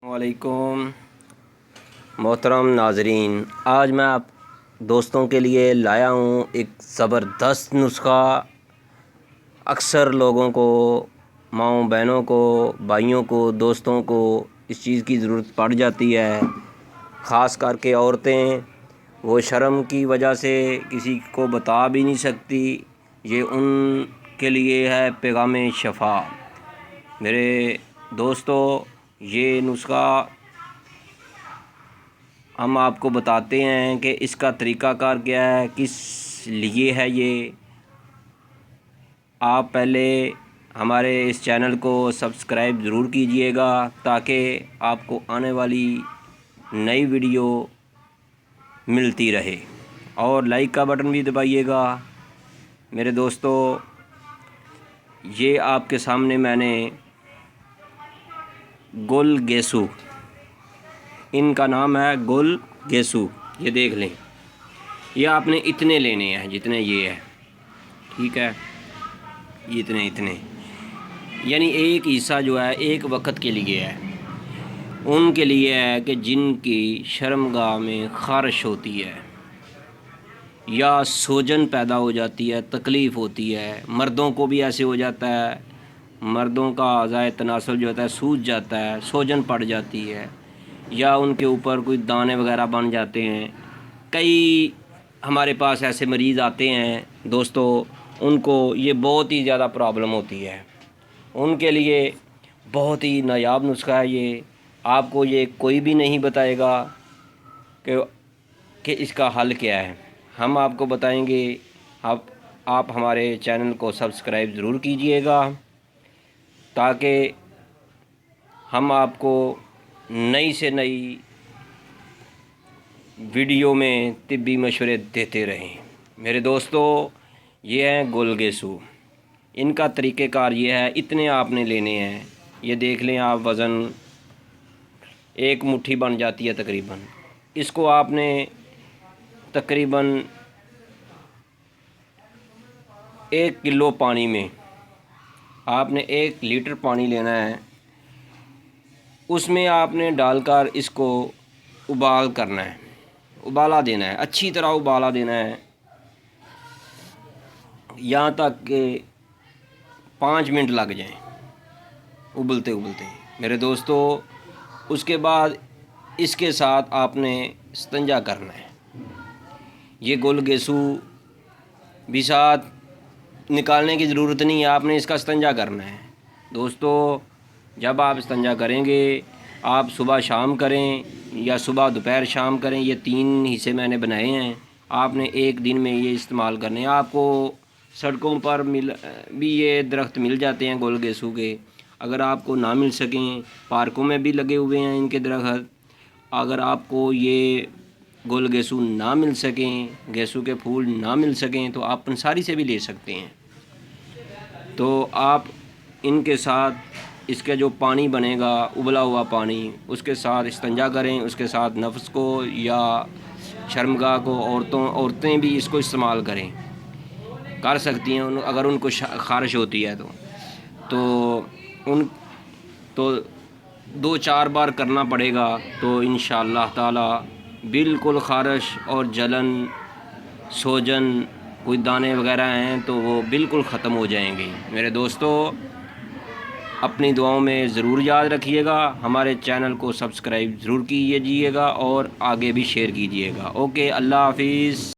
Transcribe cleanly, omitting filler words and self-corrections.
वालेकुम मोहतरम नाजरीन, आज मैं आप दोस्तों के लिए लाया हूँ एक ज़बरदस्त नुस्खा। अक्सर लोगों को, माँओं बहनों को, भाइयों को, दोस्तों को इस चीज़ की ज़रूरत पड़ जाती है। ख़ास करके औरतें, वो शर्म की वजह से किसी को बता भी नहीं सकती। ये उनके लिए है पैगाम शफ़ा। मेरे दोस्तों, ये नुस्खा हम आपको बताते हैं कि इसका तरीक़ाकार क्या है, किस लिए है ये। आप पहले हमारे इस चैनल को सब्सक्राइब ज़रूर कीजिएगा ताकि आपको आने वाली नई वीडियो मिलती रहे, और लाइक का बटन भी दबाइएगा। मेरे दोस्तों, ये आपके सामने मैंने गुल गेसू, इनका नाम है गुल गेसू, ये देख लें। ये आपने इतने लेने हैं जितने ये है, ठीक है। ये इतने यानी एक हिस्सा जो है एक वक्त के लिए है, उनके लिए है कि जिनकी शर्मगाह में ख़ारिश होती है या सूजन पैदा हो जाती है, तकलीफ़ होती है। मर्दों को भी ऐसे हो जाता है, मर्दों का अज़ाए तनासुल जो होता है सूज जाता है, सूजन पड़ जाती है, या उनके ऊपर कोई दाने वगैरह बन जाते हैं। कई हमारे पास ऐसे मरीज़ आते हैं दोस्तों, उनको ये बहुत ही ज़्यादा प्रॉब्लम होती है। उनके लिए बहुत ही नायाब नुस्खा है ये। आपको ये कोई भी नहीं बताएगा कि इसका हल क्या है, हम आपको बताएंगे। आप हमारे चैनल को सब्सक्राइब ज़रूर कीजिएगा ताकि हम आपको नई से नई वीडियो में तिब्बी मशवरे देते रहें। मेरे दोस्तों, ये हैं गुल गेसू। इनका तरीक़ेकार ये है, इतने आपने लेने हैं। ये देख लें आप, वज़न एक मुट्ठी बन जाती है तकरीबन। इसको आपने तकरीबन 1 किलो पानी में आपने 1 लीटर पानी लेना है। उसमें आपने डालकर इसको उबाल करना है, उबाला देना है, अच्छी तरह उबाला देना है, यहाँ तक कि 5 मिनट लग जाएं उबलते उबलते। मेरे दोस्तों, उसके बाद इसके साथ आपने इस्तिंजा करना है। ये गुल गेसू भी साथ निकालने की ज़रूरत नहीं है, आपने इसका इस्तिंजा करना है। दोस्तों, जब आप इस्तिंजा करेंगे, आप सुबह शाम करें या सुबह दोपहर शाम करें, ये 3 हिस्से मैंने बनाए हैं। आपने एक दिन में ये इस्तेमाल करने हैं। आपको सड़कों पर भी ये दरख्त मिल जाते हैं गुल गेसू के। अगर आपको ना मिल सकें, पार्कों में भी लगे हुए हैं इनके दरख्त। अगर आपको ये गुल गेसू ना मिल सकें, गेसू के फूल ना मिल सकें, तो आप पंसारी से भी ले सकते हैं। तो आप इनके साथ इसके जो पानी बनेगा, उबला हुआ पानी, उसके साथ इस्तिंजा करें। उसके साथ नफ्स को या शर्मगाह को औरतें भी इसको इस्तेमाल कर सकती हैं अगर उनको ख़ारिश होती है तो 2-4 बार करना पड़ेगा। तो इंशाअल्लाह ताला बिल्कुल ख़ारिश और जलन, सूजन, कोई दाने वगैरह हैं तो वो बिल्कुल ख़त्म हो जाएंगे। मेरे दोस्तों, अपनी दुआओं में ज़रूर याद रखिएगा। हमारे चैनल को सब्सक्राइब ज़रूर कीजिएगा और आगे भी शेयर कीजिएगा। ओके, अल्लाह हाफिज़।